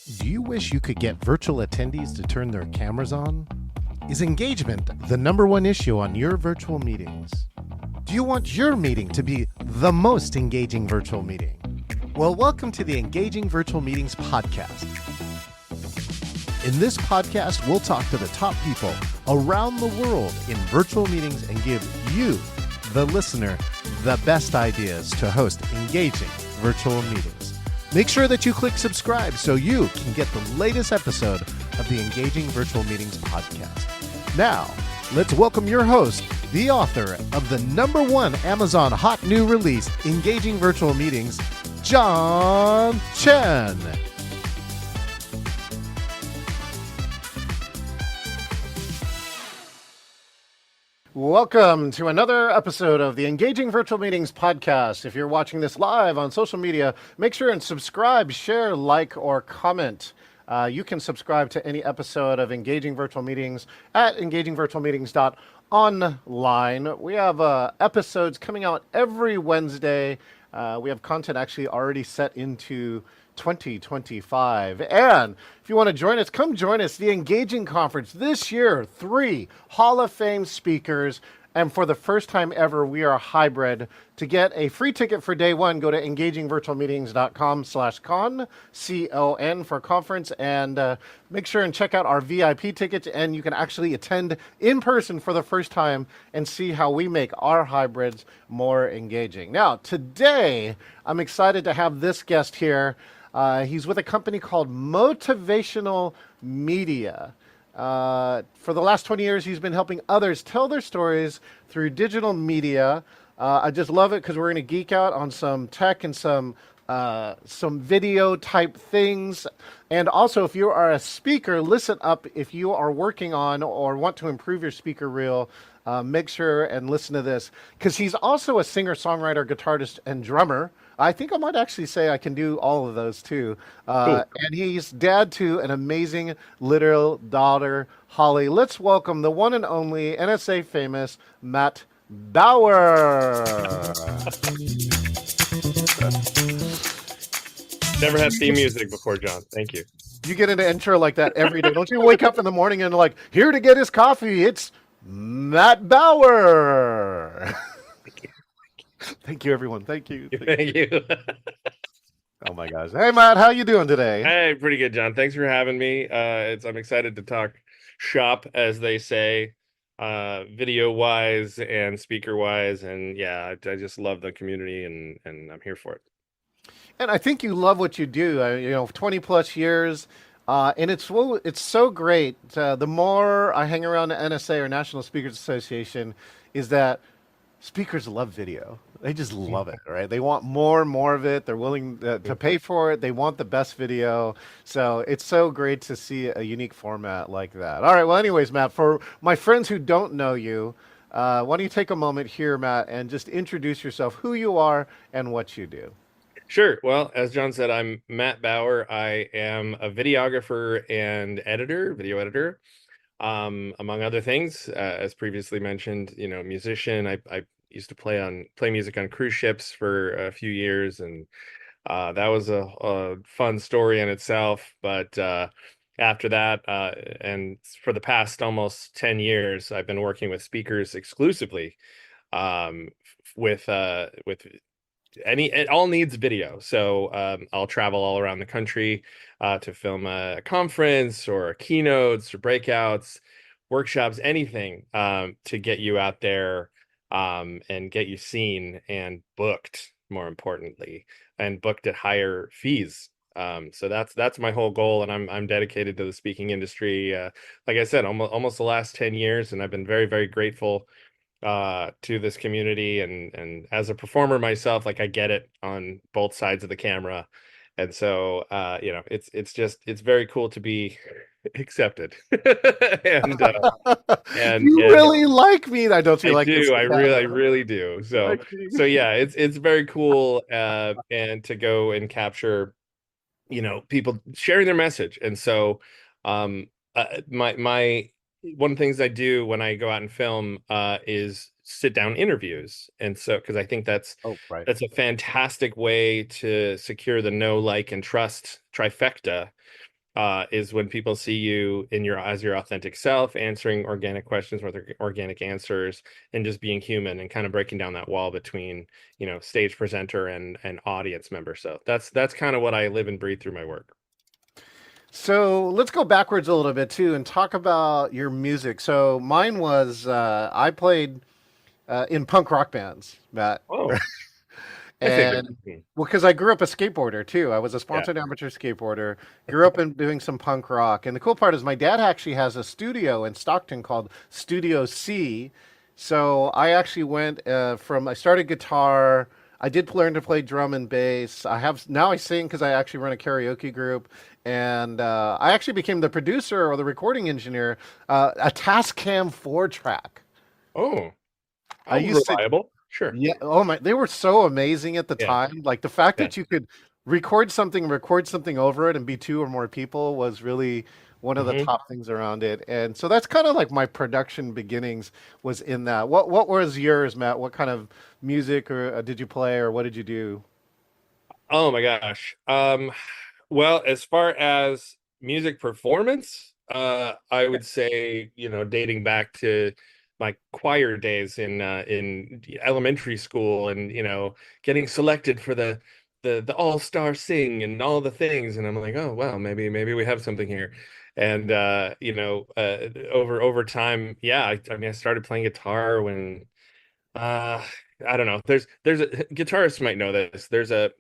Do you wish you could get virtual attendees to turn their cameras on? Is engagement the number one issue on your virtual meetings? Do you want your meeting to be the most engaging virtual meeting? Well, welcome to the Engaging Virtual Meetings podcast. In this podcast, we'll talk to the top people around the world in virtual meetings and give you, the listener, the best ideas to host engaging virtual meetings. Make sure that you click subscribe so you can get the latest episode of the Engaging Virtual Meetings podcast. Now, let's welcome your host, the author of the #1 Amazon hot new release, Engaging Virtual Meetings, John Chen. Welcome to another episode of the Engaging Virtual Meetings podcast. If you're watching this live on social media, make sure and subscribe, share, like, or comment. You can subscribe to any episode of Engaging Virtual Meetings at engagingvirtualmeetings.online. We have episodes coming out every Wednesday. We have content actually already set into 2025. And if you want to join us, come join us. The Engaging Conference this year, 3 Hall of Fame speakers. And for the first time ever, we are hybrid. To get a free ticket for day one, go to engagingvirtualmeetings.com/con, C-O-N for conference, and make sure and check out our VIP tickets, and you can actually attend in person for the first time and see how we make our hybrids more engaging. Now, today, I'm excited to have this guest here. He's with a company called Motivational Media. For the last 20 years, he's been helping others tell their stories through digital media. I just love it because we're going to geek out on some tech and some video type things. And also, if you are a speaker, listen up. If you are working on or want to improve your speaker reel, make sure and listen to this, because he's also a singer, songwriter, guitarist, and drummer. I think I might actually say I can do all of those too. Cool. And he's dad to an amazing little daughter, Holly. Let's welcome the one and only NSA famous Matt Bauer. Never had theme music before, John. Thank you. You get an intro like that every day. Don't you wake up in the morning and like, here to get his coffee, it's Matt Bauer. Thank you, everyone. Thank you. Thank you. Oh my gosh. Hey, Matt, how you doing today? Hey, pretty good, John. Thanks for having me. I'm excited to talk shop, as they say, video-wise and speaker-wise. And yeah, I just love the community, and I'm here for it. And I think you love what you do. 20 plus years. And it's so great. The more I hang around the NSA, or National Speakers Association, is that speakers love video. They just love it, right? They want more and more of it. They're willing to pay for it. They want the best video. So it's so great to see a unique format like that. All right. Well, anyways, Matt, for my friends who don't know you, why don't you take a moment here, Matt, and just introduce yourself, who you are and what you do. Sure. Well, as John said, I'm Matt Bauer. I am a videographer and video editor, among other things. As previously mentioned, musician. I used to play music on cruise ships for a few years, and that was a fun story in itself. But after that, and for the past almost 10 years, I've been working with speakers exclusively, with it all needs video. So I'll travel all around the country to film a conference or keynotes or breakouts, workshops, anything to get you out there and get you seen and booked, more importantly, and booked at higher fees. So that's my whole goal, and I'm dedicated to the speaking industry. Like I said, almost the last 10 years, and I've been very, very grateful to this community, and as a performer myself, like, I get it on both sides of the camera, and so it's very cool to be accepted. and You really like me. I don't feel like do. this. I really do. So yeah, it's very cool, and to go and capture people sharing their message. And so my one of the things I do when I go out and film is sit down interviews. And so, because I think that's that's a fantastic way to secure the know, like, and trust trifecta is when people see you in your as your authentic self, answering organic questions with organic answers, and just being human and kind of breaking down that wall between, stage presenter and audience member. So that's kind of what I live and breathe through my work. So let's go backwards a little bit too and talk about your music. So mine was I played in punk rock bands, Matt. Oh, my favorite. And well, because I grew up a skateboarder too. I was a Yeah. sponsored amateur skateboarder. Grew up in doing some punk rock. And the cool part is my dad actually has a studio in Stockton called Studio C. So I actually went I started guitar. I did learn to play drum and bass. I have now I sing because I actually run a karaoke group, and I actually became the producer or the recording engineer. A Tascam 4 track. Oh, I oh, used to reliable. Sure. yeah. Oh my, they were so amazing at the Yeah. time. Like the fact Yeah. that you could record something over it and be two or more people was really one of the Hmm. top things around it. And so that's kind of like my production beginnings was in that. What was yours, Matt? What kind of music or did you play or what did you do? Oh my gosh. Well, as far as music performance, I would say, dating back to my choir days in elementary school, and getting selected for the all-star sing and all the things, and I'm like, oh well, maybe we have something here. And over time, yeah, I mean, I started playing guitar when uh, I don't know. There's a guitarists might know this. There's a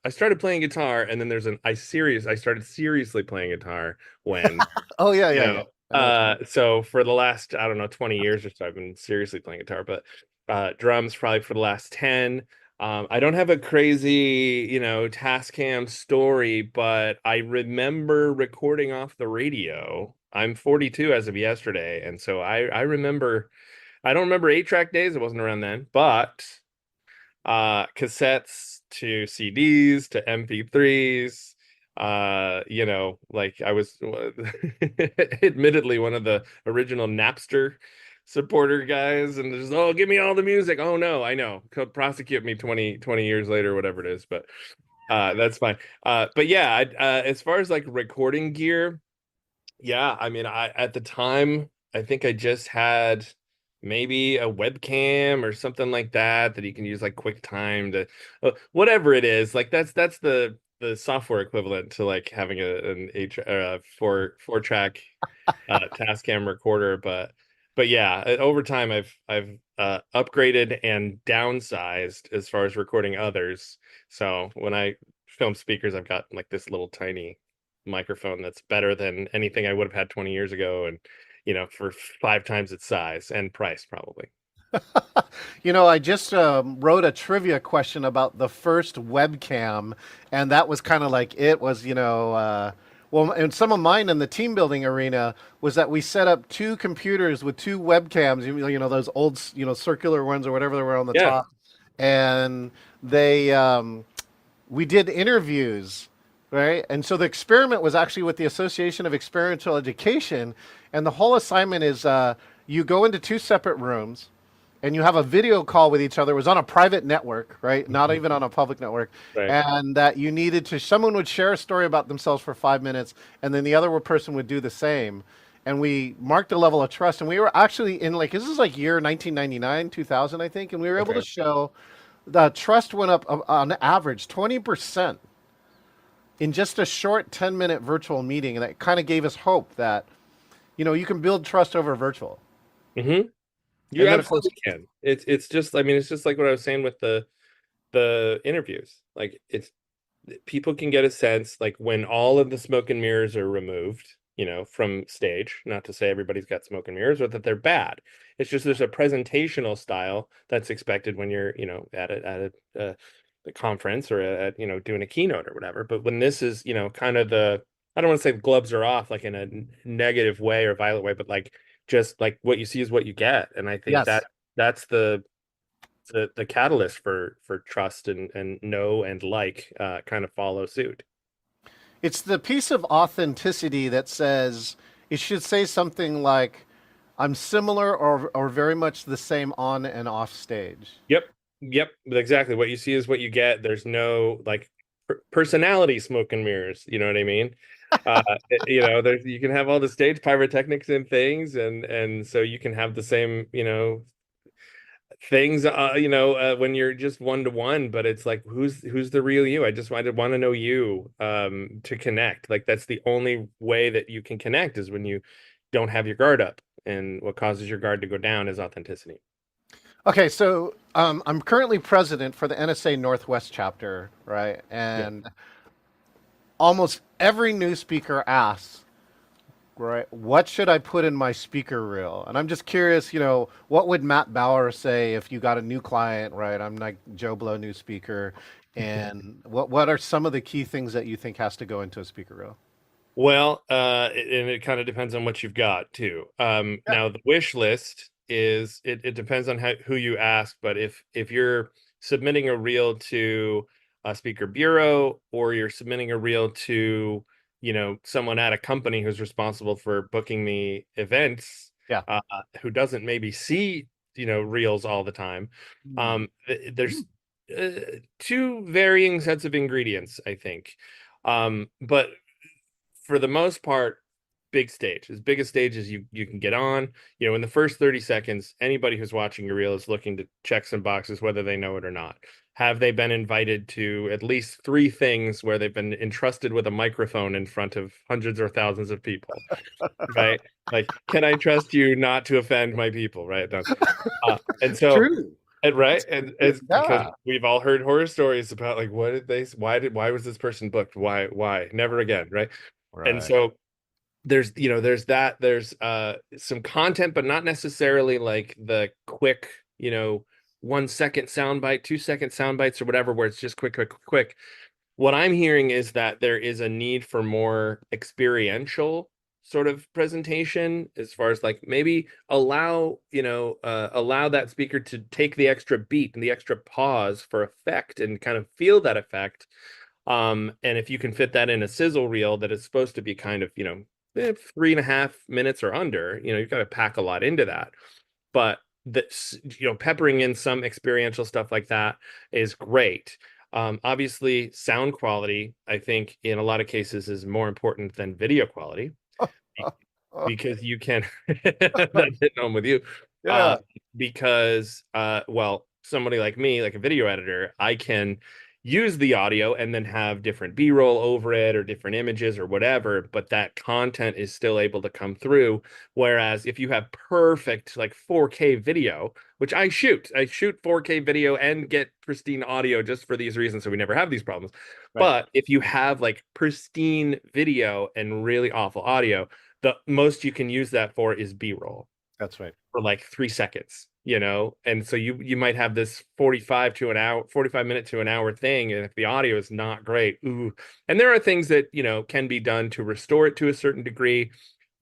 I started playing guitar, and then I started seriously playing guitar when, Oh yeah, you yeah, know yeah. I know what you mean. so for the last, I don't know, 20 years or so, I've been seriously playing guitar, but drums probably for the last 10. I don't have a crazy, Tascam story, but I remember recording off the radio. I'm 42 as of yesterday, and so I remember. I don't remember 8-track days. It wasn't around then, but cassettes to CDs to MP3s. Like I was admittedly one of the original Napster supporter guys, and just, oh, give me all the music. Oh no, I know. Prosecute me 20 years later, whatever it is, but that's fine. But yeah, as far as like recording gear, yeah, I mean, I at the time, I think I just had maybe a webcam or something like that you can use like QuickTime to whatever it is. Like that's the software equivalent to like having an H four track Tascam recorder. But yeah, over time I've upgraded and downsized as far as recording others. So when I film speakers, I've got like this little tiny microphone that's better than anything I would have had 20 years ago, and for 5 times its size and price probably. I just wrote a trivia question about the first webcam, and that was kind of like it was, well, and some of mine in the team building arena was that we set up two computers with two webcams, those old, circular ones or whatever they were on the Yeah. top, and we did interviews, right? And so the experiment was actually with the Association of Experiential Education, and the whole assignment is you go into two separate rooms and you have a video call with each other. It was on a private network, right? Not Mhm. even on a public network. Right. And that you needed to, someone would share a story about themselves for 5 minutes, and then the other person would do the same. And we marked a level of trust. And we were actually in like, this is like year 1999, 2000, I think. And we were able to Okay. show the trust went up on average 20% in just a short 10-minute virtual meeting. And that kind of gave us hope that, you can build trust over virtual. Hmm. You And then, of course, absolutely can. It's just, I mean, it's just like what I was saying with the interviews. Like it's people can get a sense like when all of the smoke and mirrors are removed, from stage, not to say everybody's got smoke and mirrors or that they're bad. It's just there's a presentational style that's expected when you're, a conference or at, doing a keynote or whatever. But when this is, kind of I don't want to say the gloves are off like in a negative way or violent way, but like just like what you see is what you get. And I think yes. that's the catalyst for trust and know and like kind of follow suit. It's the piece of authenticity that says it should say something like, I'm similar or very much the same on and off stage. Yep. Yep. Exactly. What you see is what you get. There's no like personality smoke and mirrors. You know what I mean? There's you can have all the stage pyrotechnics and things, and so you can have the same, things, when you're just one to one, but it's like who's the real you? I just want to know you, to connect. Like that's the only way that you can connect is when you don't have your guard up. And what causes your guard to go down is authenticity. Okay, so I'm currently president for the NSA Northwest chapter, right? Yeah. And almost every new speaker asks, right, what should I put in my speaker reel? And I'm just curious, what would Matt Bauer say if you got a new client, right? I'm like Joe Blow, new speaker, and what are some of the key things that you think has to go into a speaker reel? Well, and it kind of depends on what you've got too. Yeah, Now the wish list is it depends on who you ask, but if you're submitting a reel to a speaker bureau or you're submitting a reel to, someone at a company who's responsible for booking the events, yeah. who doesn't maybe see, reels all the time, Hmm. there's two varying sets of ingredients, I think. But for the most part, big stage, as big a stage as you can get on. In the first 30 seconds, anybody who's watching your reel is looking to check some boxes, whether they know it or not. Have they been invited to at least three things where they've been entrusted with a microphone in front of hundreds or thousands of people, right? Like, can I trust you not to offend my people, right? And so, True. and right, It's and true. it's because Yeah. we've all heard horror stories about like what did they, why was this person booked? Why? Never again, right? And Right. so there's some content, but not necessarily like the quick, 1 second soundbite, 2 second sound bites or whatever, where it's just quick, quick, quick. What I'm hearing is that there is a need for more experiential sort of presentation, as far as like maybe allow that speaker to take the extra beat and the extra pause for effect and kind of feel that effect. And if you can fit that in a sizzle reel that is supposed to be kind of, 3.5 minutes or under, you've got to pack a lot into that. But that's, peppering in some experiential stuff like that is great. Obviously, sound quality, I think, in a lot of cases is more important than video quality, be- because you can, that's hitting home with you, uh, Yeah. because, well, somebody like me, like a video editor, I can use the audio and then have different B-roll over it or different images or whatever, but that content is still able to come through. Whereas if you have perfect like 4K video, which I shoot 4K video and get pristine audio just for these reasons, so we never have these problems. Right. But if you have like pristine video and really awful audio, the most you can use that for is B-roll That's right. for like 3 seconds, and so you might have this 45 minute to an hour thing, and if the audio is not great, ooh. And there are things that can be done to restore it to a certain degree,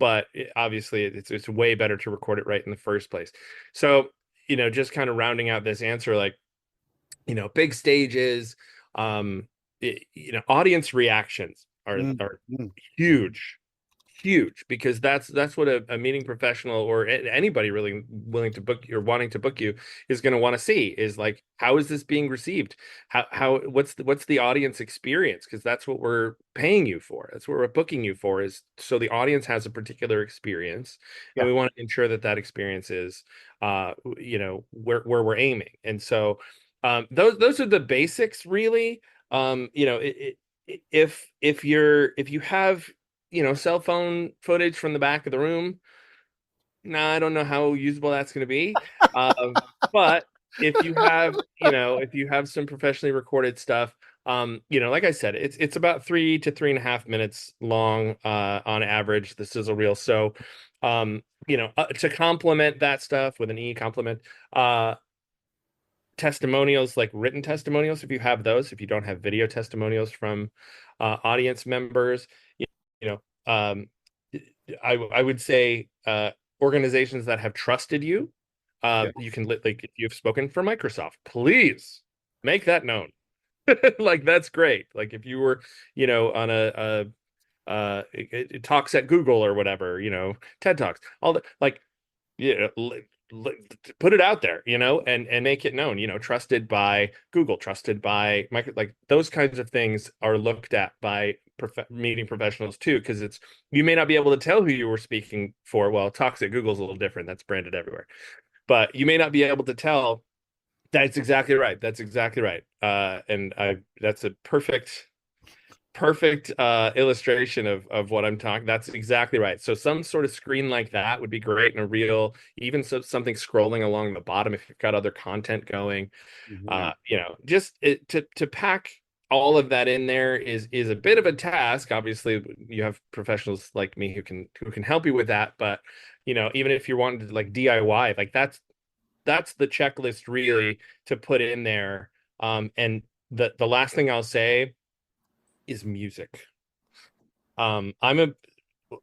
but obviously it's way better to record it right in the first place. So just kind of rounding out this answer, like, big stages, um audience reactions are Mm, are mm. huge, huge, because that's what a meeting professional or anybody really willing to book you or wanting to book you is going to want to see, is like, how is this being received? How what's the audience experience? Because that's what we're paying you for, that's what we're booking you for, is so the audience has a particular experience, and Yeah. we want to ensure that that experience is where we're aiming. And so those are the basics, really. If you have cell phone footage from the back of the room, nah, I don't know how usable that's going to be. But if you have some professionally recorded stuff, like I said, it's about 3 to 3.5 minutes long, on average, the sizzle reel. So, to complement that stuff with an complement, uh, testimonials, like written testimonials, if you have those, if you don't have video testimonials from audience members, you know, um, I would say organizations that have trusted you, Yeah. you can like, if you've spoken for Microsoft, please make that known. Like that's great. Like if you were, on talks at Google or whatever, TED Talks, all the like, yeah, put it out there, and make it known, trusted by Google, trusted by Microsoft. Like those kinds of things are looked at by meeting professionals too, because you may not be able to tell who you were speaking for. Well, Toxic Google's a little different. That's branded everywhere. But you may not be able to tell. That's exactly right. That's exactly right. And that's a perfect illustration of what I'm talking. That's exactly right. So some sort of screen like that would be great, and a real, even something scrolling along the bottom if you've got other content going. Mhm. Just to pack all of that in there is a bit of a task. Obviously, you have professionals like me who can help you with that. But even if you're wanting to like DIY, like that's the checklist really to put in there. And the last thing I'll say is music. I'm a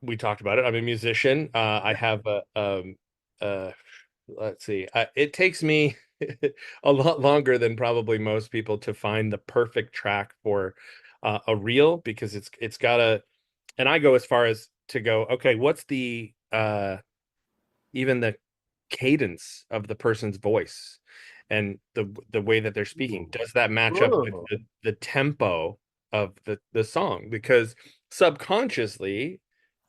we talked about it. I'm a musician. I have uh, let's see. It takes me a lot longer than probably most people to find the perfect track for a reel, because it's gotta, and I go as far as to go, okay, what's the even the cadence of the person's voice and the way that they're speaking. Ooh. Does that match up with Ooh. the tempo of the song? Because subconsciously,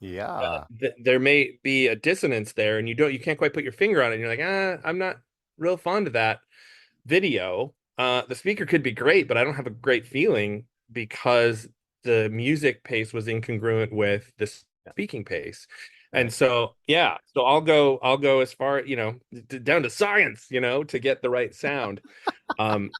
Yeah. there may be a dissonance there, and you can't quite put your finger on it. And you're like, I'm not real fond of that video. The speaker could be great, but I don't have a great feeling because the music pace was incongruent with the speaking pace. And Right. so, yeah, so I'll go as far, down to science, to get the right sound.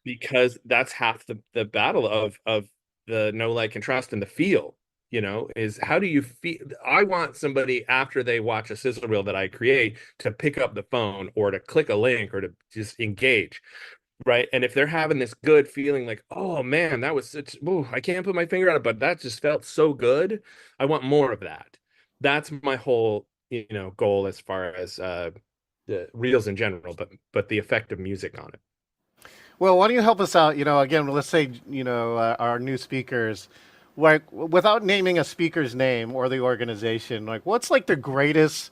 Because that's half the battle of the know, like, and trust, and the feel, is how do you feel? I want somebody after they watch a sizzle reel that I create to pick up the phone or to click a link or to just engage. Right. And if they're having this good feeling like, oh man, that was such, ooh, I can't put my finger on it, but that just felt so good. I want more of that. That's my whole, goal as far as the reels in general, but the effect of music on it. Well, why don't you help us out? Again, let's say, our new speakers, like, without naming a speaker's name or the organization, like, what's the greatest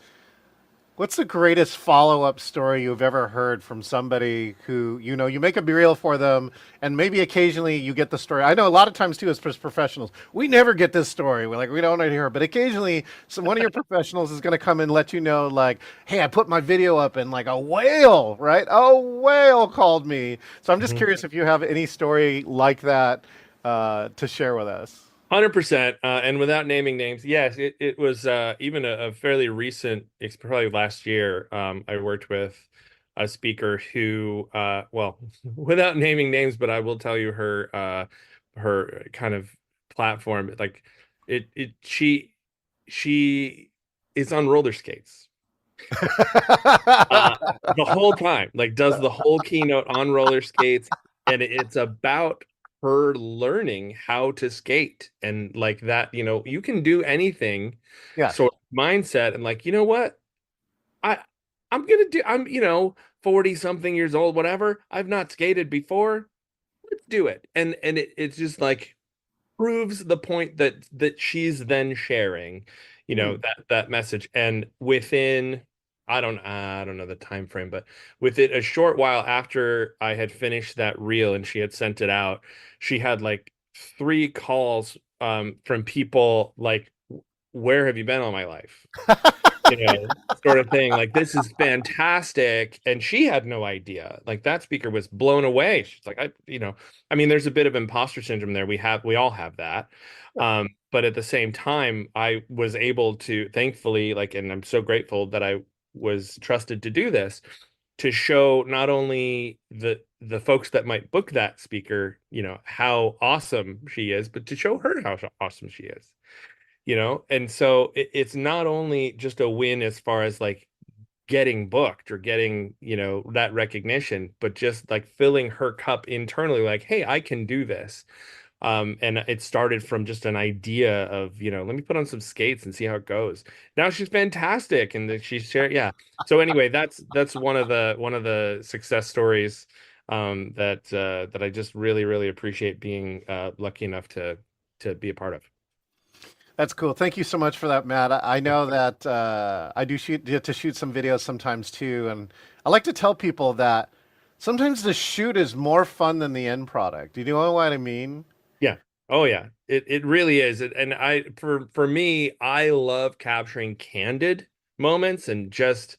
follow-up story you've ever heard from somebody who, you make a reel for them, and maybe occasionally you get the story. I know a lot of times too, as professionals, we never get this story. We're like, we don't want to hear it. But occasionally, one of your professionals is going to come and let you know, like, hey, I put my video up, and like a whale, right? A whale called me. So I'm just Mhm. curious if you have any story like that to share with us. 100%. And without naming names, yes, it was even a fairly recent, it's probably last year. I worked with a speaker who, well, without naming names, but I will tell you her kind of platform. Like she is on roller skates uh, the whole time, like does the whole keynote on roller skates, and it's about her learning how to skate and like that, you can do anything Yes. sort of mindset, and like, you know what? I I'm gonna do I'm 40 something years old, whatever. I've not skated before. Let's do it. And it's just like proves the point that she's then sharing, Hmm. that message. And within, I don't know the time frame, but within a short while after I had finished that reel and she had sent it out, she had like 3 calls from people like, where have you been all my life? Sort of thing. Like, this is fantastic. And she had no idea. Like, that speaker was blown away. She's like, I mean, there's a bit of imposter syndrome there. We all have that. But at the same time, I was able to, thankfully, like, and I'm so grateful that I was trusted to do this, to show not only the folks that might book that speaker, how awesome she is, but to show her how awesome she is. And so it's not only just a win as far as like getting booked or getting that recognition, but just like filling her cup internally, like, hey, I can do this. And it started from just an idea of, let me put on some skates and see how it goes. Now she's fantastic, and she's sharing, yeah. So anyway, that's one of the success stories that I just really really appreciate being lucky enough to be a part of. That's cool. Thank you so much for that, Matt. I know that I do get to shoot some videos sometimes too, and I like to tell people that sometimes the shoot is more fun than the end product. Do you know what I mean? Yeah. Oh yeah. It really is. And I for me, I love capturing candid moments and just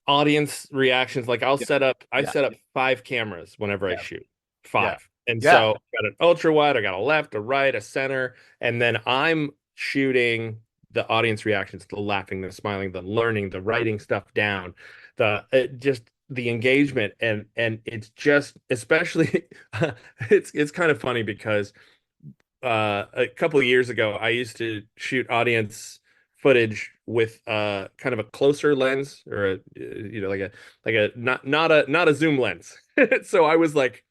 audience reactions. Like Yeah, I yeah, set up 5 cameras whenever I yeah, shoot. yeah, 5. And yeah. so I got an ultra wide, I got a left, a right, a center, and then I'm shooting the audience reactions, the laughing, the smiling, the learning, the writing stuff down, just the engagement, and it's just especially it's kind of funny because a couple of years ago, I used to shoot audience footage with kind of a closer lens or like a not a zoom lens. So I was like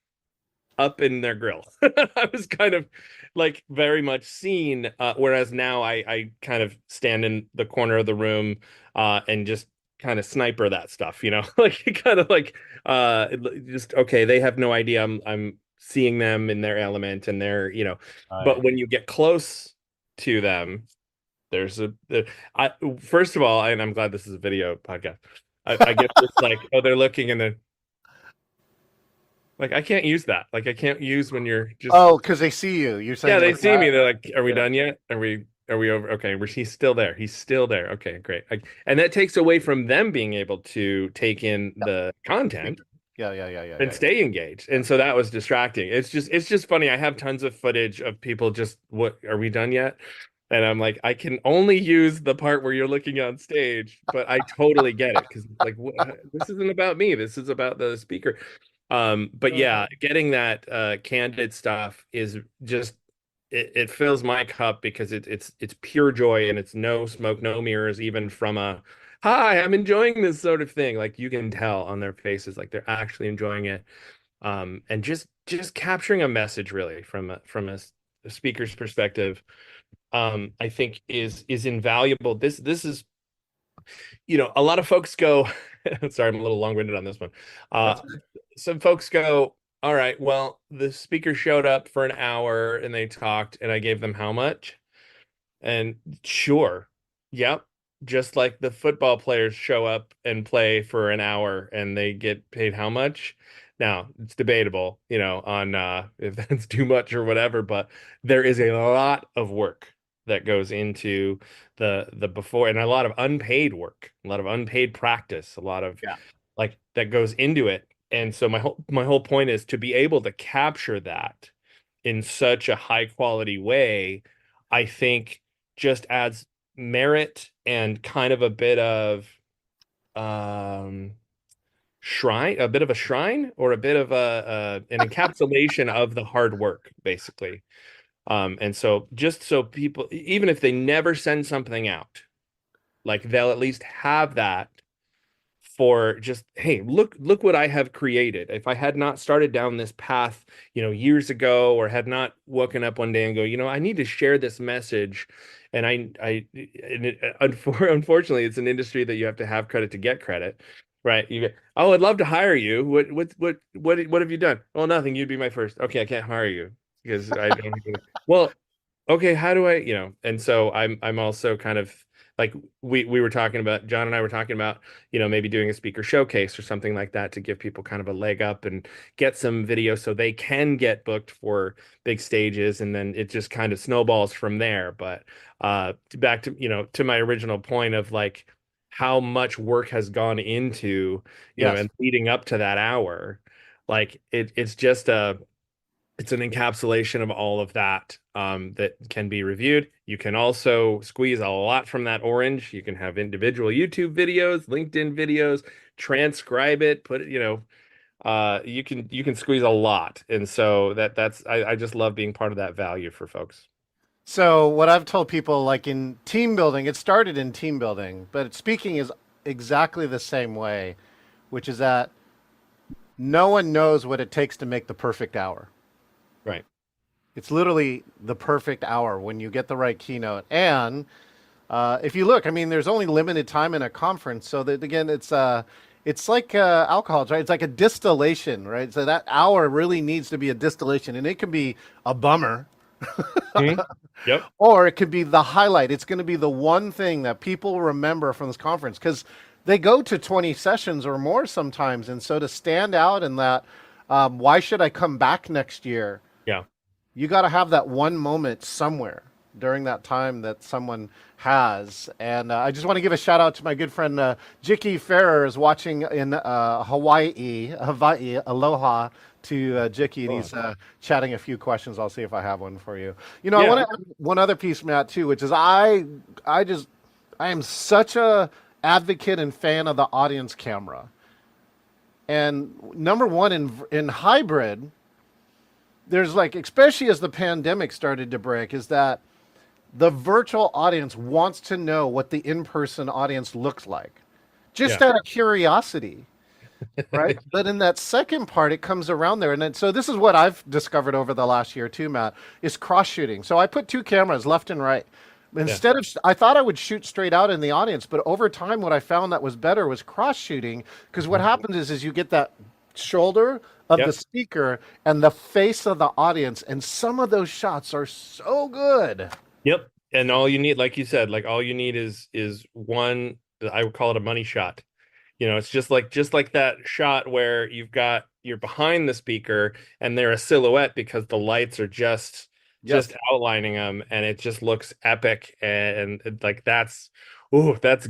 up in their grill. I was kind of like very much seen, whereas now I kind of stand in the corner of the room and just kind of sniper that stuff, like kind of like just okay, they have no idea I'm seeing them in their element and but Right. when you get close to them, there's I first of all, and I'm glad this is a video podcast. I get this like, oh, they're looking and then like I can't use that. Like I can't use when you're just Oh, because they see you. You're yeah, saying they like see that? me. They're like, "Are we Yeah. done yet? Are we over? Okay, he's still there. He's still there. Okay, great." And that takes away from them being able to take in Yeah. the content Yeah. Yeah. Yeah. Yeah. and Yeah. stay engaged. And so that was distracting. It's just funny. I have tons of footage of people just, "What, are we done yet?" And I'm like, I can only use the part where you're looking on stage, but I totally get it because like this isn't about me. This is about the speaker. But Yeah. yeah, getting that candid stuff is just it fills my cup because it's pure joy and it's no smoke, no mirrors, even from a hi, I'm enjoying this sort of thing. Like you can tell on their faces, like they're actually enjoying it. And just capturing a message really a speaker's perspective, I think is invaluable. This is a lot of folks go, sorry, I'm a little long-winded on this one. Uh, That's some folks go, all right, well, the speaker showed up for an hour and they talked, and I gave them how much? And sure, yep, just like the football players show up and play for an hour and they get paid how much? Now, it's debatable, on if that's too much or whatever, but there is a lot of work that goes into the before and a lot of unpaid work, a lot of unpaid practice, a lot of yeah. like that goes into it. And so my whole point is to be able to capture that in such a high quality way, I think just adds merit and kind of a bit of um a bit of a shrine or a bit of an encapsulation of the hard work, basically. And so just so people, even if they never send something out, like they'll at least have that for just, hey, look what I have created. If I had not started down this path, years ago, or had not woken up one day and go, I need to share this message. And unfortunately, it's an industry that you have to have credit to get credit, right? Oh, I'd love to hire you. What have you done? Oh, nothing. You'd be my first. Okay, I can't hire you because I don't. Well, okay, how do and so I'm also kind of like we were talking about, John and I were talking about, maybe doing a speaker showcase or something like that to give people kind of a leg up and get some video so they can get booked for big stages, and then it just kind of snowballs from there. But back to to my original point of like how much work has gone into Yes. and leading up to that hour, like it's an encapsulation of all of that, that can be reviewed. You can also squeeze a lot from that orange. You can have individual YouTube videos, LinkedIn videos, transcribe it, put it, you can squeeze a lot. And so I just love being part of that value for folks. So what I've told people, like in team building, it started in team building, but speaking is exactly the same way, which is that no one knows what it takes to make the perfect hour. Right. It's literally the perfect hour when you get the right keynote. And if you look, I mean, there's only limited time in a conference, so that again, it's like alcohol, right? It's like a distillation, right? So that hour really needs to be a distillation, and it can be a bummer, Mhm. Yep. Or it could be the highlight. It's going to be the one thing that people remember from this conference because they go to 20 sessions or more sometimes. And so to stand out in that, why should I come back next year? Yeah. You got to have that one moment somewhere during that time that someone has. And I just want to give a shout out to my good friend Jiki Ferrer is watching in Hawaii. Aloha to Jiki, and Cool. he's chatting a few questions. I'll see if I have one for you. You know, I Yeah. want to add one other piece, Matt, too, which is I just I am such a advocate and fan of the audience camera. And number one in hybrid, there's like, especially as the pandemic started to break, is that the virtual audience wants to know what the in-person audience looks like, just Yeah. out of curiosity, right? But in that second part, it comes around there, and then, so this is what I've discovered over the last year too, Matt, is cross shooting. So I put two cameras left and right. Yeah. Instead of, I thought I would shoot straight out in the audience, but over time, what I found that was better was cross shooting, because what Mhm. happens is you get that shoulder of the Yep. speaker and the face of the audience, and some of those shots are so good. Yep. And all you need, like you said, like all you need is one, I would call it a money shot. It's just like that shot where you're behind the speaker and they're a silhouette because the lights are just Yes. outlining them, and it just looks epic, and like that's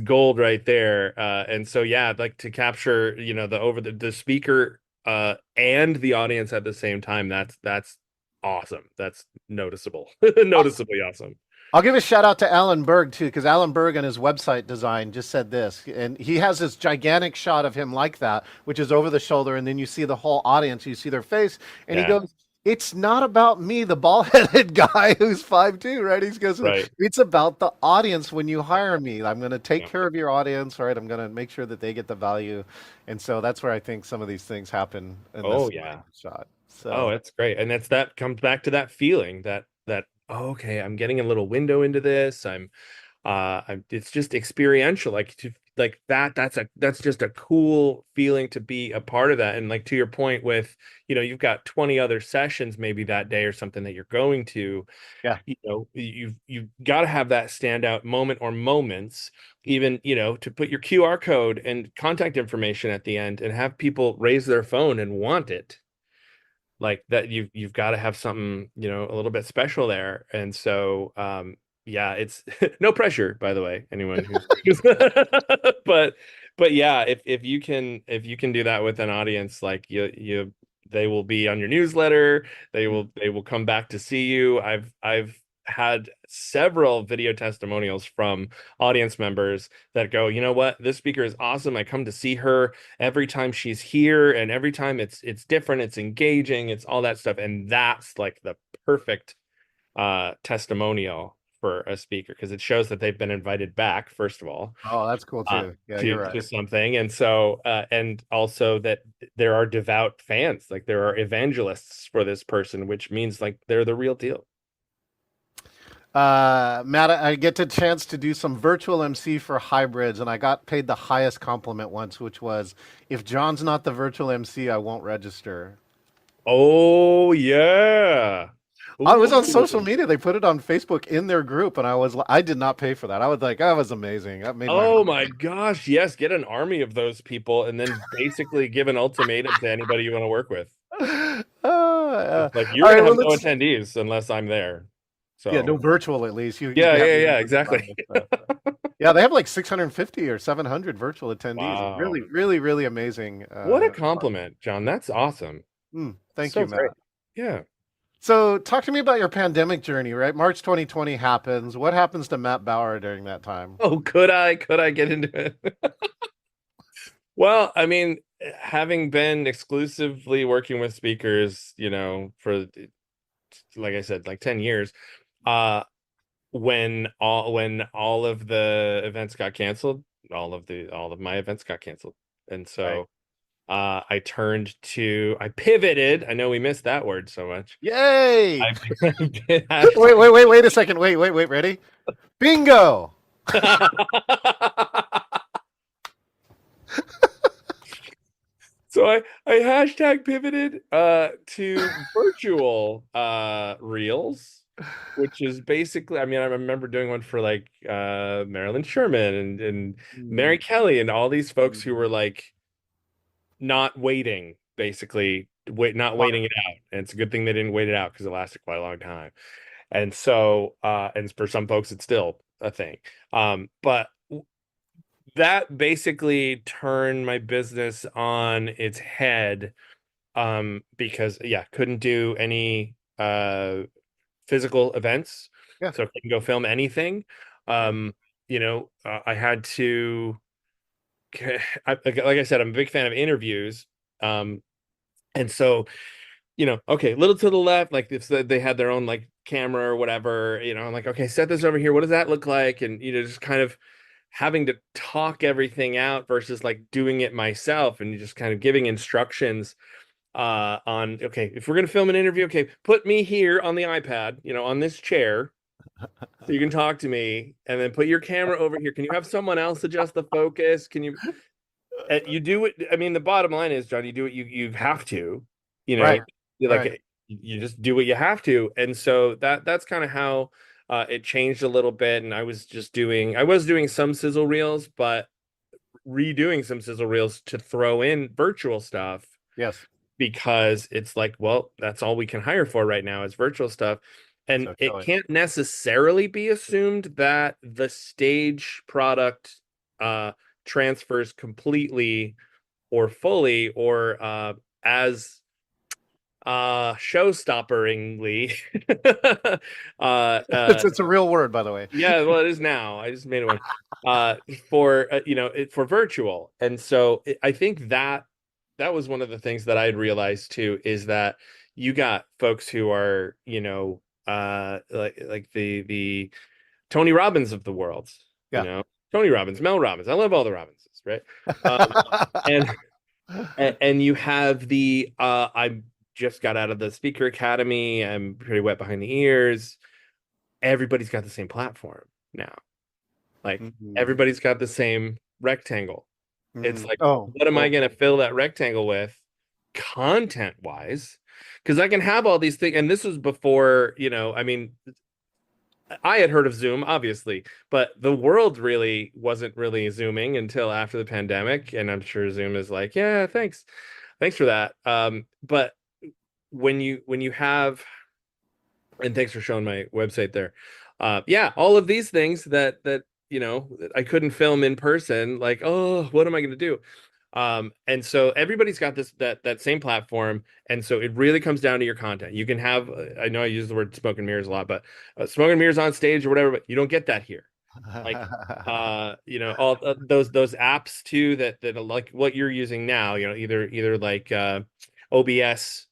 gold right there. And so yeah, like to capture, the over the speaker and the audience at the same time, that's awesome. That's noticeable. Noticeably awesome. I'll give a shout out to Alan Berg too, because Alan Berg on his website design just said this, and he has this gigantic shot of him like that, which is over the shoulder, and then you see the whole audience, you see their face, and he Yeah, goes, "It's not about me, the bald-headed guy who's 5'2", right?" He goes, right. "It's about the audience when you hire me. I'm going to take Yeah. care of your audience, right? I'm going to make sure that they get the value," and so that's where I think some of these things happen in Oh this yeah. shot. Oh, So. it's great. And that comes back to that feeling that oh, okay, I'm getting a little window into this. It's just experiential. Like that's just a cool feeling to be a part of that. And like to your point with, you've got 20 other sessions maybe that day or something that you're going to, Yeah. you've got to have that standout moment or moments, even, to put your QR code and contact information at the end and have people raise their phone and want it like that. You've got to have something, a little bit special there. And so yeah, it's no pressure, by the way, anyone who's but yeah, if you can do that with an audience, like they will be on your newsletter, they will come back to see you. I've had several video testimonials from audience members that go, you know what, this speaker is awesome. I come to see her every time she's here, and every time it's different, it's engaging, it's all that stuff. And that's like the perfect testimonial for a speaker, because it shows that they've been invited back, first of all, Oh, that's cool too. Yeah, you're to right. something. And so and also that there are devout fans, like there are evangelists for this person, which means like they're the real deal. Matt, I get the chance to do some virtual MC for hybrids, and I got paid the highest compliment once, which was, "If John's not the virtual MC, I won't register." Oh yeah. I was on social Ooh. media. They put it on Facebook in their group, and I did not pay for that. I was like, that was amazing. That made my Oh heart. my gosh, yes, get an army of those people and then basically give an ultimatum to anybody you want to work with. It's like you're All right, gonna well, have no let's, attendees unless I'm there. yeah, no So virtual at least. You yeah, can have yeah, your yeah, in-person exactly. stuff. Yeah, they have like 650 or 700 virtual attendees. Wow. Really, really, really amazing. What a compliment, John. That's awesome. Thank So you, great. Matt. Yeah. So, talk to me about your pandemic journey, right? March 2020 happens. What happens to Matt Bauer during that time? Oh, could I get into it? Well, I mean, having been exclusively working with speakers, for like I said, like 10 years, uh when all of the events got canceled, all of my events got canceled. And Right. so I pivoted. I know we missed that word so much. Yay! I've been Wait a second. Wait. Ready? Bingo! so I hashtag pivoted to virtual reels. which is basically, I mean, I remember doing one for like Marilyn Sherman and Mary Mm, Kelly and all these folks who were mhm. like not waiting, basically, not Wow. waiting it out. And it's a good thing they didn't wait it out because it lasted quite a long time. And so, and for some folks, it's still a thing. But that basically turned my business on its head, because yeah, couldn't do any physical events, Yeah. so couldn't go film anything. Yeah. Um, I had to, like I said, I'm a big fan of interviews. Um, and so, okay, a little to the left, like if they had their own like camera or whatever, I'm like, okay, set this over here. What does that look like? And just kind of having to talk everything out versus like doing it myself and just kind of giving instructions on, okay, if we're gonna film an interview, okay, put me here on the iPad, on this chair so you can talk to me, and then put your camera over here. Can you have someone else adjust the focus? Can you you do it? I mean, the bottom line is, John, you do what you have to, you know, Right. you Right. like you just do what you have to. And so that's kind of how it changed a little bit. And I was doing some sizzle reels, but redoing some sizzle reels to throw in virtual stuff Yes. because it's like, well, that's all we can hire for right now is virtual stuff. And So it Kelly. can't necessarily be assumed that the stage product uh, transfers completely or fully or as show-stopperingly. uh, uh, It's a real word, by the way. yeah, well, it is now. I just made it one uh, for for virtual. And so I think that was one of the things that I'd realized too, is that you got folks who are, like the Tony Robbins of the world, you Yeah. know, Tony Robbins, Mel Robbins. I love all the Robinses, right? And and you have the I just got out of the speaker academy. I'm pretty wet behind the ears. Everybody's got the same platform now. Like Mhm. everybody's got the same rectangle. It's Mhm. like, Oh, what am I well, going to fill that rectangle with content wise? Because I can have all these things. And this was before, I mean, I had heard of Zoom, obviously, but the world really wasn't really Zooming until after the pandemic. And I'm sure Zoom is like, yeah, thanks. Thanks for that. But when you have, and thanks for showing my website there. Yeah, all of these things that I couldn't film in person. Like, oh, what am I going to do? And so everybody's got that same platform, and so it really comes down to your content. You can have, I know I use the word smoke and mirrors a lot, but smoke and mirrors on stage or whatever, but you don't get that here. Like, all those apps too that are like what you're using now. Either like OBS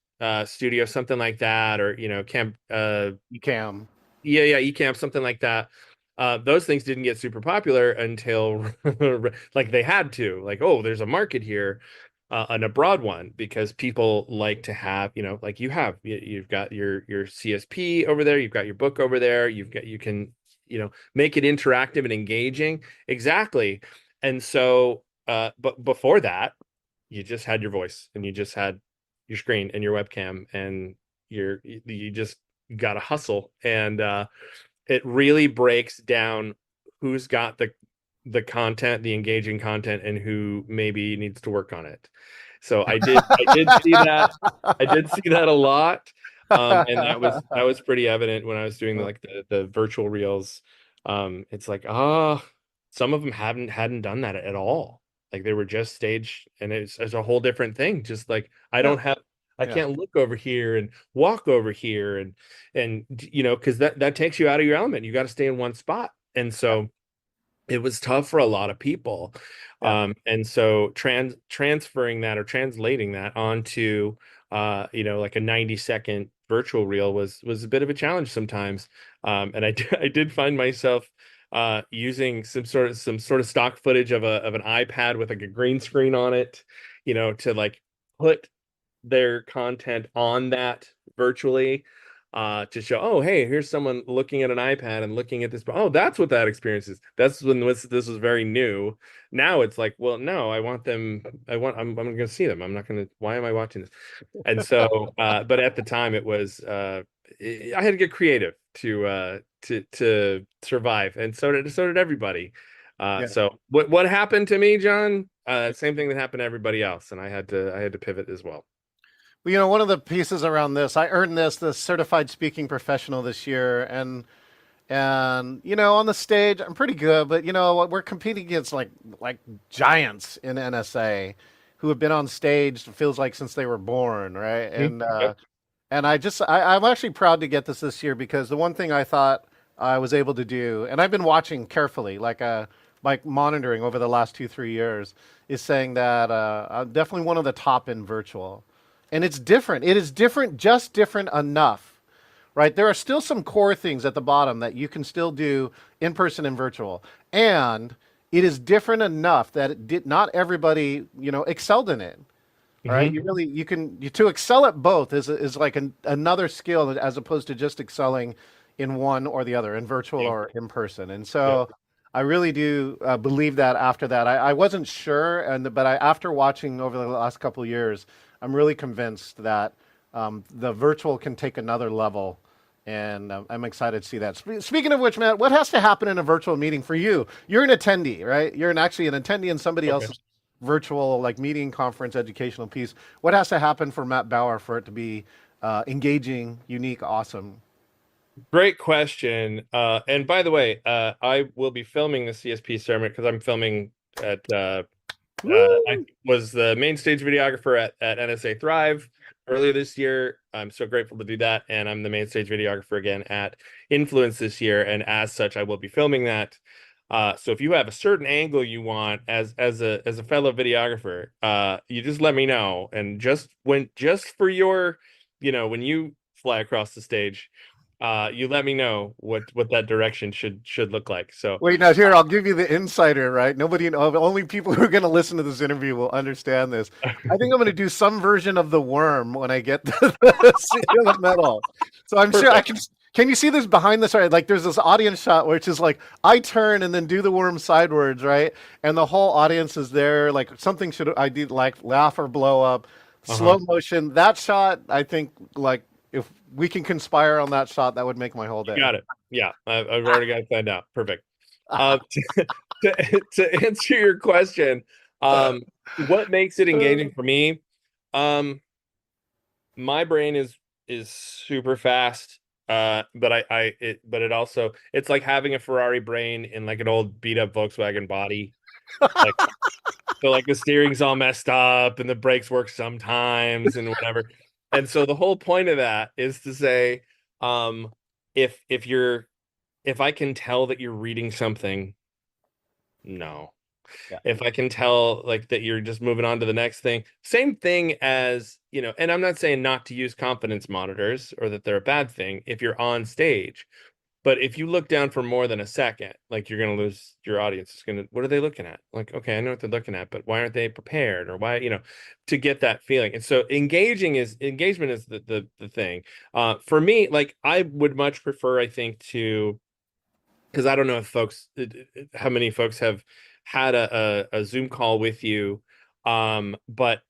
studio, something like that, or camp you can. yeah, Ecamm, something like that. Those things didn't get super popular until like they had to. Like, oh, there's a market here, and a broad one, because people like to have, like you've got your CSP over there, you've got your book over there, you can, make it interactive and engaging. Exactly. And so, but before that, you just had your voice and you just had your screen and your webcam, and you just got to hustle. And it really breaks down who's got the content, the engaging content, and who maybe needs to work on it. So I did see that. I did see that a lot. And that was pretty evident when I was doing like the virtual reels. It's like, some of them hadn't done that at all. Like they were just stage, and it's a whole different thing. Just like Yeah. I Yeah. can't look over here and walk over here, and because that takes you out of your element. You got to stay in one spot. And Yeah. so it was tough for a lot of people. Yeah. And so transferring that or translating that onto like a 90-second virtual reel was a bit of a challenge sometimes. And I did find myself using some sort of stock footage of an iPad with like a green screen on it, to like put their content on that virtually, to show, oh, hey, here's someone looking at an iPad and looking at this. Oh, that's what that experience is. That's when this was very new. Now it's like, well, no, I want them. I'm going to see them. I'm not going to. Why am I watching this? And so, but at the time, it was. I had to get creative to survive, and so did everybody. Yeah. So what happened to me, John? Same thing that happened to everybody else, and I had to pivot as well. Well, one of the pieces around this, I earned the certified speaking professional this year, and on the stage, I'm pretty good, but we're competing against like giants in NSA who have been on stage, it feels like since they were born, right? Mhm. And Yep. I'm actually proud to get this year because the one thing I thought I was able to do, and I've been watching carefully, like monitoring over the last 2 3 years, is saying that I'm definitely one of the top in virtual, and it's different. It is different, just different enough, right? There are still some core things at the bottom that you can still do in person and virtual, and it is different enough that not everybody excelled in it. All right, Hmm. to excel at both is like another skill as opposed to just excelling in one or the other, in virtual Yeah. or in person. And Yep. so I really do believe that after that. I wasn't sure, but after watching over the last couple of years, I'm really convinced that the virtual can take another level. And I'm excited to see that. Speaking of which, Matt, what has to happen in a virtual meeting for you? You're an attendee, right? Actually an attendee in somebody Okay. else's virtual like meeting, conference, educational piece. What has to happen for Matt Bauer for it to be engaging, unique, awesome? Great question. And by the way, I will be filming the CSP ceremony because I'm filming at I Woo! was the main stage videographer at NSA Thrive earlier this year. I'm so grateful to do that, and I'm the main stage videographer again at Influence this year, and as such, I will be filming that. So if you have a certain angle you want as a fellow videographer, you just let me know, and just for your, when you fly across the stage, you let me know what that direction should look like. So. Wait, now here I'll give you the insider, right? Only people who are going to listen to this interview will understand this. I think I'm going to do some version of the worm when I get to the metal. So I'm sure I Perfect. can. Can you see this behind this? Right, like there's this audience shot which is like I turn and then do the worm sidewards, right? And the whole audience is there. Like something should I do like laugh or blow up, Uh-huh. slow motion. That shot, I think, like if we can conspire on that shot, that would make my whole You day. got it. Yeah, I've already got it planned out. Perfect. To answer your question, what makes it engaging for me? Um, my brain is super fast, but it also it's like having a Ferrari brain in like an old beat up Volkswagen body. Like so, like the steering's all messed up and the brakes work sometimes and whatever. And so the whole point of that is to say, um, if I can tell that you're reading something, no. Yeah. If I can tell like that you're just moving on to the next thing, same thing as, and I'm not saying not to use confidence monitors or that they're a bad thing if you're on stage. But if you look down for more than a second, like you're going to lose your audience. It's going to, what are they looking at? Like, okay, I know what they're looking at, but why aren't they prepared or why, to get that feeling? And so engagement is the thing. For me, like I would much prefer, I think, to because I don't know if how many folks have had a Zoom call with you. But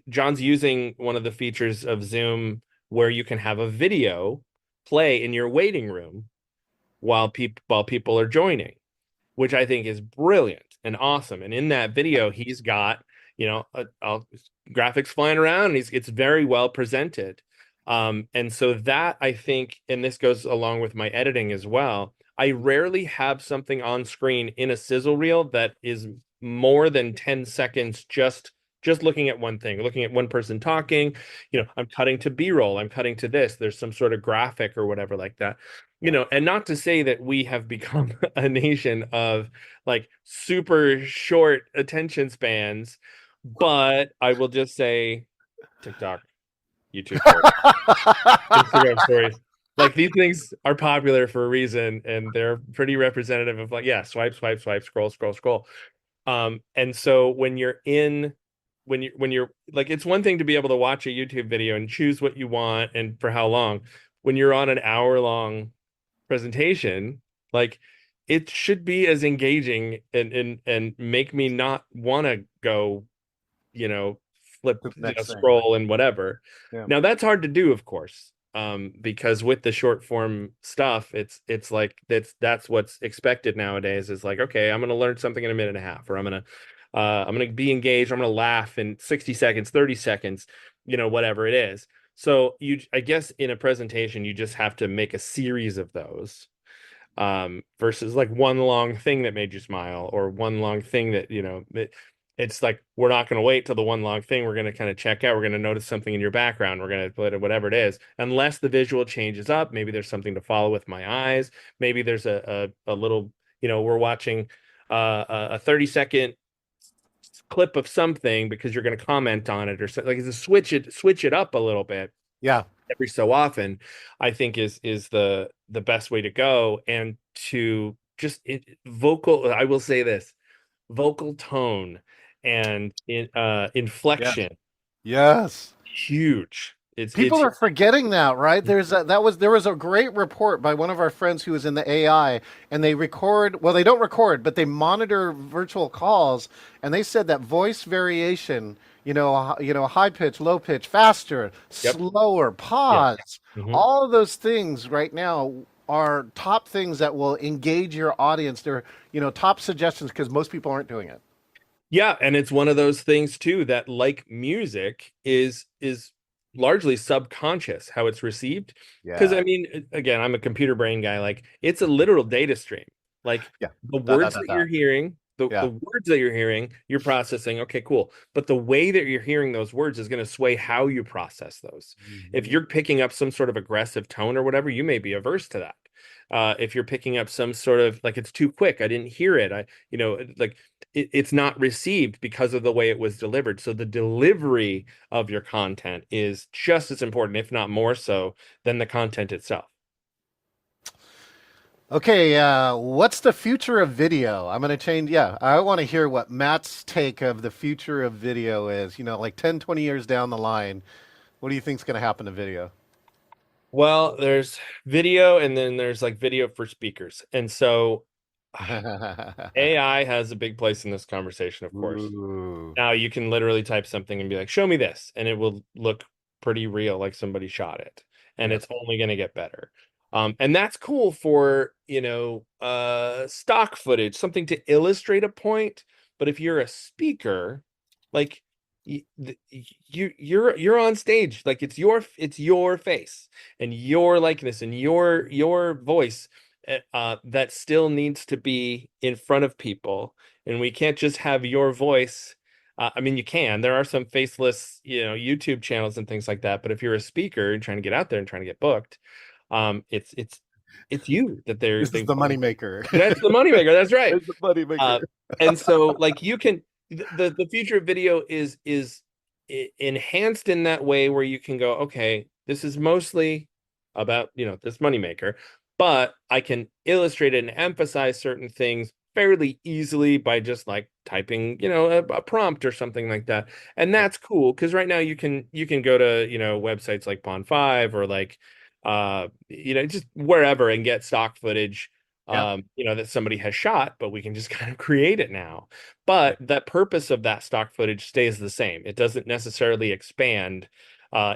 John's using one of the features of Zoom where you can have a video play in your waiting room while people are joining, which I think is brilliant and awesome. And in that video, he's got, graphics flying around and it's very well presented. And so that I think, and this goes along with my editing as well, I rarely have something on screen in a sizzle reel that is more than 10 seconds just looking at one thing, looking at one person talking. I'm cutting to B-roll, I'm cutting to this, there's some sort of graphic or whatever like that. Yeah. And not to say that we have become a nation of like super short attention spans, but I will just say TikTok, YouTube stories, Instagram stories. Like these things are popular for a reason and they're pretty representative of like, yeah, swipe, swipe, swipe, scroll, scroll, scroll. And so when you're like, it's one thing to be able to watch a YouTube video and choose what you want and for how long. When you're on an hour long presentation, like it should be as engaging and make me not want to go, you know, flip, The next thing. scroll and whatever. Yeah. Now that's hard to do, of course. because with the short form stuff, it's like that's what's expected nowadays is like, okay, I'm going to learn something in a minute and a half, or I'm going to be engaged, I'm going to laugh in 60 seconds, 30 seconds, whatever it is. So I guess in a presentation, you just have to make a series of those, versus like one long thing that made you smile, or one long thing that, it's like, we're not going to wait till the one long thing. We're going to kind of check out. We're going to notice something in your background. We're going to put whatever it is, unless the visual changes up. Maybe there's something to follow with my eyes. Maybe there's a little, we're watching a 30-second clip of something because you're going to comment on it, or something. Like, to switch it up a little bit Yeah. every so often, I think is the best way to go. And to just vocal, I will say this, vocal tone and Yeah. inflection, Yes. huge. People It's are forgetting that, right? There was a great report by one of our friends who was in the AI, and they record. Well, they don't record, but they monitor virtual calls, and they said that voice variation, high pitch, low pitch, faster, Yep. slower, Yeah. pause, Mhm. all of those things right now are top things that will engage your audience. They're top suggestions because most people aren't doing it. Yeah, and it's one of those things too that, like music, is largely subconscious how it's received. Because Yeah. I mean, again, I'm a computer brain guy. Like, it's a literal data stream. Like, Yeah. the Da, da, words da, that da. you're hearing, the Yeah. words that you're hearing, you're processing. Okay, cool. But the way that you're hearing those words is going to sway how you process those. If Mhm. you're picking up some sort of aggressive tone or whatever, you may be averse to that. If you're picking up some sort of, like, it's too quick, I didn't hear it. Like, it's not received because of the way it was delivered. So the delivery of your content is just as important, if not more so, than the content itself. Okay, what's the future of video? I'm going to change. Yeah, I want to hear what Matt's take of the future of video is. Like 10, 20 years down the line, what do you think's going to happen to video? Well, there's video, and then there's like video for speakers. And so AI has a big place in this conversation, of course. Ooh. Now you can literally type something and be like, show me this, and it will look pretty real, like somebody shot it. And Yep. it's only going to get better. And that's cool for, stock footage, something to illustrate a point. But if you're a speaker, like, you're on stage, like, it's your face and your likeness and your voice, that still needs to be in front of people. And we can't just have your voice. I mean, you can. There are some faceless, YouTube channels and things like that. But if you're a speaker and trying to get out there and trying to get booked, it's you that This is they the want. moneymaker. That's the moneymaker. That's right. It's the moneymaker. Uh, and so, like, you can, the future of video is enhanced in that way, where you can go, okay, this is mostly about, this moneymaker, but I can illustrate it and emphasize certain things fairly easily by just like typing, a prompt or something like that. And Yep. that's cool, because right now you can go to, websites like Pond5, or like, just wherever, and get stock footage, Yeah. that somebody has shot, but we can just kind of create it now. But Yep. that purpose of that stock footage stays the same. It doesn't necessarily expand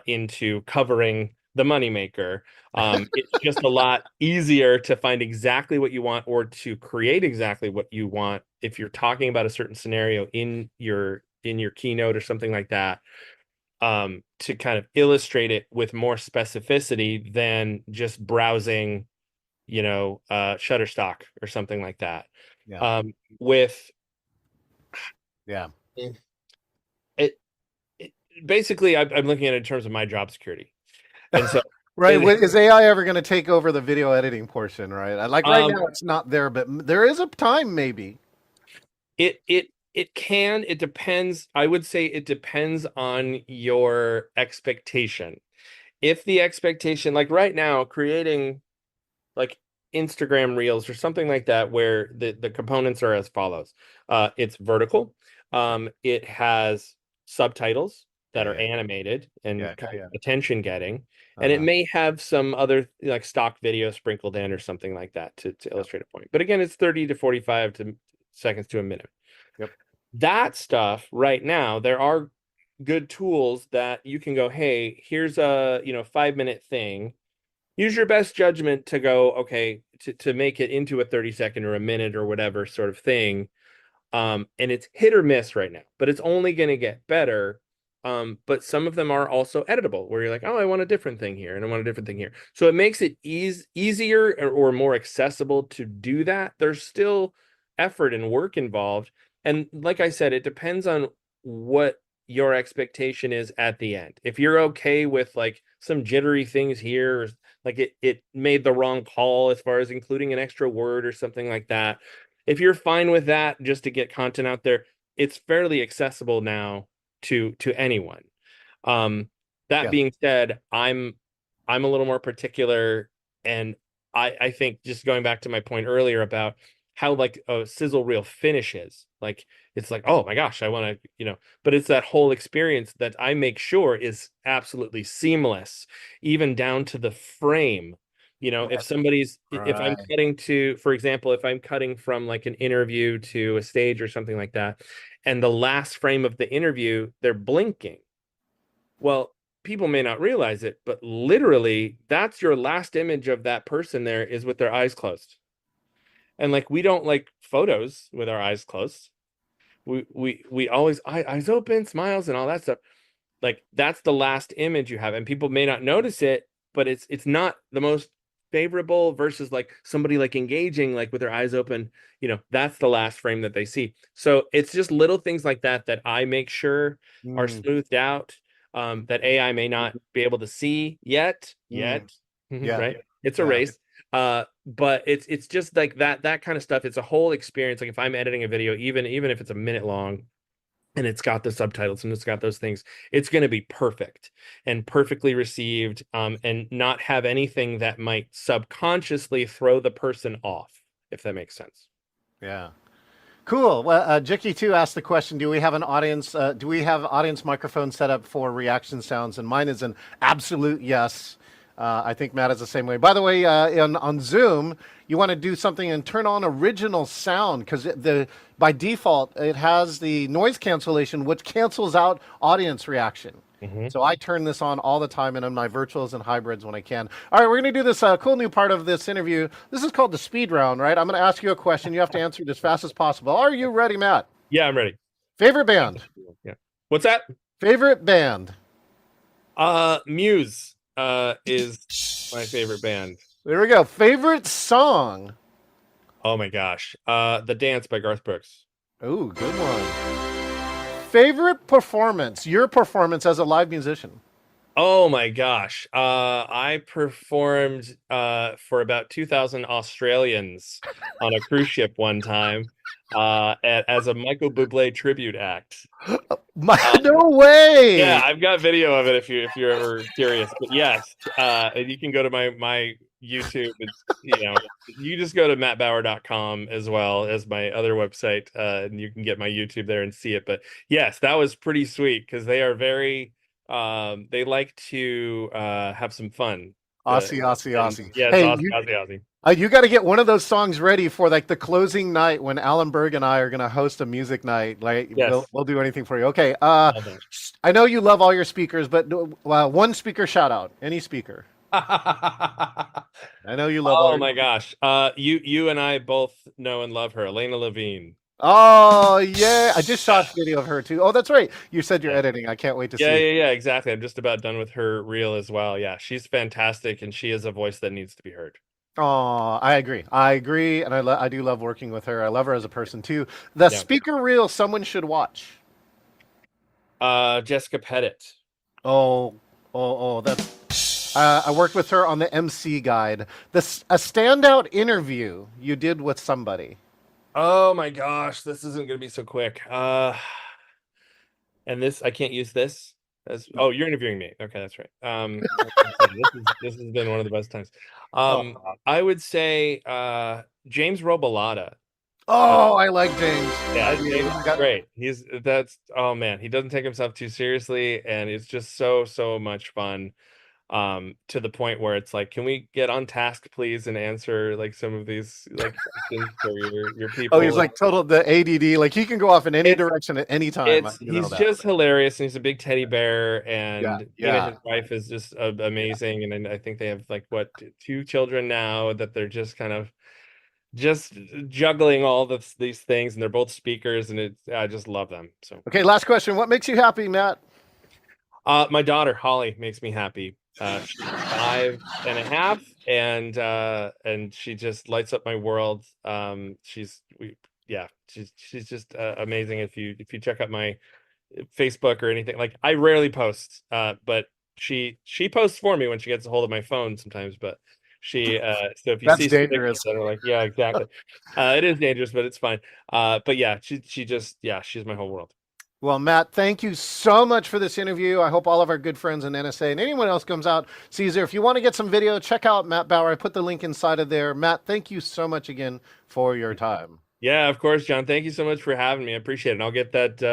into covering the moneymaker. It's just a lot easier to find exactly what you want, or to create exactly what you want if you're talking about a certain scenario in your keynote or something like that, to kind of illustrate it with more specificity than just browsing, Shutterstock or something like that. Yeah. With Yeah. it, it basically, I'm looking at it in terms of my job security. And so Right. it, Is AI ever going to take over the video editing portion? Right. Like right um now, it's not there, but there is a time maybe. it can, it depends. I would say it depends on your expectation. If the expectation, like right now, creating like Instagram Reels or something like that, where the components are as follows. It's vertical. It has subtitles Yeah. that are Yeah. animated and Yeah. kind of Yeah. attention getting. And it Uh-huh. may have some other, like, stock video sprinkled in or something like that to Yep. illustrate a point. But again, it's 30 to 45 seconds to a minute. Yep. That stuff right now, there are good tools that you can go, hey, here's a 5-minute thing. Use your best judgment to go, okay, to make it into a 30-second or a minute or whatever sort of thing. And it's hit or miss right now, but it's only going to get better. But some of them are also editable, where you're like, oh, I want a different thing here, and I want a different thing here. So it makes it easier or more accessible to do that. There's still effort and work involved, and like I said, it depends on what your expectation is at the end. If you're okay with like some jittery things here, or like it made the wrong call as far as including an extra word or something like that, if you're fine with that, just to get content out there, it's fairly accessible now to anyone. Um, that Yeah. being said, I'm a little more particular, and I think, just going back to my point earlier about how like a sizzle reel finishes, like it's like, oh my gosh, I want to, but it's that whole experience that I make sure is absolutely seamless, even down to the frame. If I'm Right. cutting to, for example, if I'm cutting from like an interview to a stage or something like that, and the last frame of the interview, they're blinking. Well, people may not realize it, but literally, that's your last image of that person there is with their eyes closed. And like, we don't like photos with our eyes closed. We always eyes open, smiles, and all that stuff. Like, that's the last image you have, and people may not notice it, but it's not the most favorable versus like somebody like engaging like with their eyes open. That's the last frame that they see. So it's just little things like that that I make sure are Mm, smoothed out, that AI may not be able to see yet, mm. Yeah. right? It's a Yeah. race. But it's just like that kind of stuff. It's a whole experience. Like, if I'm editing a video, even if it's a minute long, and it's got the subtitles and it's got those things, it's going to be perfect and perfectly received, and not have anything that might subconsciously throw the person off, if that makes sense. Yeah. Cool. Well, Jicky too asked the question: do we have an audience? Do we have audience microphone set up for reaction sounds? And mine is an absolute yes. I think Matt is the same way. By the way, on Zoom, you want to do something and turn on original sound, because by default it has the noise cancellation, which cancels out audience reaction. Mm-hmm. So I turn this on all the time, and on my virtuals and hybrids when I can. All right, we're going to do this cool new part of this interview. This is called the speed round, right? I'm going to ask you a question. You have to answer it as fast as possible. Are you ready, Matt? Yeah, I'm ready. Favorite band? Yeah. What's that? Favorite band? Muse is my favorite band. There we go. Favorite song? Oh my gosh. The Dance by Garth Brooks. Ooh, good one. Favorite performance? Your performance as a live musician? Oh my gosh. I performed for about 2,000 Australians on a cruise ship one time, as a Michael Bublé tribute act. No way! Yeah, I've got video of it if you're ever curious. But yes, and you can go to my YouTube. You just go to mattbauer.com as well as my other website, and you can get my YouTube there and see it. But yes, that was pretty sweet, because they are very they like to have some fun. Aussie, Aussie, Aussie. Yes, Hey, Aussie, Aussie, Aussie. you got to get one of those songs ready for like the closing night when Alan Berg and I are going to host a music night. Like, Yes. we'll do anything for you. Okay. Love I know you love all your speakers, but one speaker shout out. Any speaker. that. I know you love all Oh your. my gosh. You and I both know and love her, Elena Levine. Oh yeah, I just shot video of her too. Oh, that's right. You said you're Yeah. editing. I can't wait to Yeah, see. yeah, yeah, exactly. I'm just about done with her reel as well. Yeah, she's fantastic, and she is a voice that needs to be heard. Oh, I agree. I agree, and I do love working with her. I love her as a person too. The Yeah. speaker reel someone should watch. Jessica Pettit. Oh, that's. I worked with her on the MC guide. A standout interview you did with somebody. Oh my gosh, this isn't gonna be so quick. And this, I can't use this as, oh, you're interviewing me. Okay, that's right. This has been one of the best times. Oh, I would say James Robillata. oh, I like James. Yeah, James is great. Oh man, he doesn't take himself too seriously, and it's just so much fun. to the point where it's like, can we get on task, please, and answer like some of these like questions for your Oh, he's people? like total the ADD. Like he can go off in any It's direction at any time. You know he's that. just hilarious, and he's a big teddy bear, Yeah, and Tina, yeah. his wife, is just Yeah. amazing, and then I think they have like what, two children now that they're just kind of just juggling all these things, and they're both speakers, and I just love them. So Okay, last question. What makes you happy, Matt? my daughter Holly makes me happy. She's 5.5, and she just lights up my world. She's just amazing. If you check out my Facebook or anything, like I rarely post, but she posts for me when she gets a hold of my phone sometimes. But so if you That's see some pictures dangerous. that are like, yeah, exactly, it is dangerous, but it's fine. But yeah, she just, yeah, she's my whole world. Well, Matt, thank you so much for this interview. I hope all of our good friends in NSA and anyone else comes out, sees there. If you want to get some video, check out Matt Bauer. I put the link inside of there. Matt, thank you so much again for your time. Yeah, of course, John. Thank you so much for having me. I appreciate it. And I'll get that.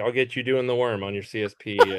I'll get you doing the worm on your CSP.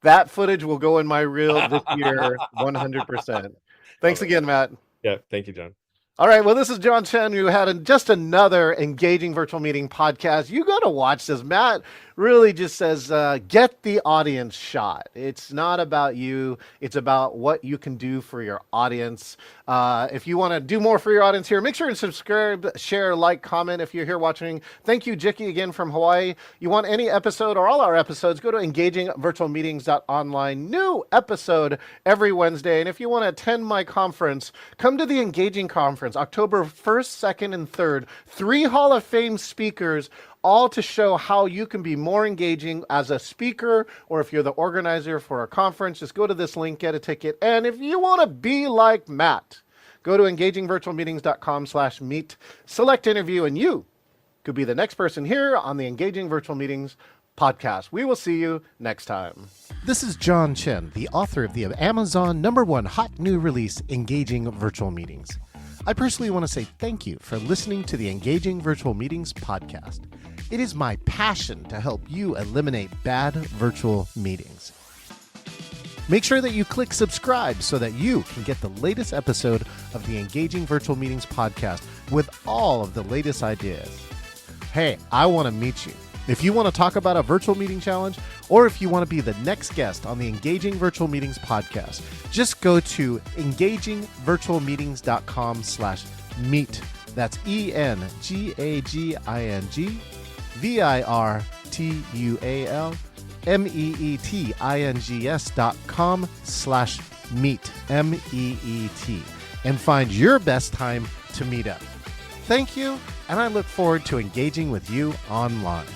That footage will go in my reel this year, 100%. Thanks again, Matt. Yeah, thank you, John. All right, well, this is John Chen, who had just another engaging virtual meeting podcast. You got to watch this. Matt really just says, get the audience shot. It's not about you. It's about what you can do for your audience. If you want to do more for your audience here, make sure and subscribe, share, like, comment if you're here watching. Thank you, Jickie, again from Hawaii. You want any episode or all our episodes, go to engagingvirtualmeetings.online. New episode every Wednesday. And if you want to attend my conference, come to the Engaging Conference, October 1st, 2nd, and 3rd. 3 Hall of Fame speakers, all to show how you can be more engaging as a speaker, or if you're the organizer for a conference, just go to this link, get a ticket. And if you want to be like Matt, go to engagingvirtualmeetings.com/meet, select interview, and you could be the next person here on the Engaging Virtual Meetings podcast. We will see you next time. This is John Chen, the author of the Amazon #1 hot new release, Engaging Virtual Meetings. I personally want to say thank you for listening to the Engaging Virtual Meetings podcast. It is my passion to help you eliminate bad virtual meetings. Make sure that you click subscribe so that you can get the latest episode of the Engaging Virtual Meetings podcast with all of the latest ideas. Hey, I want to meet you. If you want to talk about a virtual meeting challenge, or if you want to be the next guest on the Engaging Virtual Meetings podcast, just go to engagingvirtualmeetings.com/meet. That's engagingvirtualmeetings.com/meet, MEET, and find your best time to meet up. Thank you, and I look forward to engaging with you online.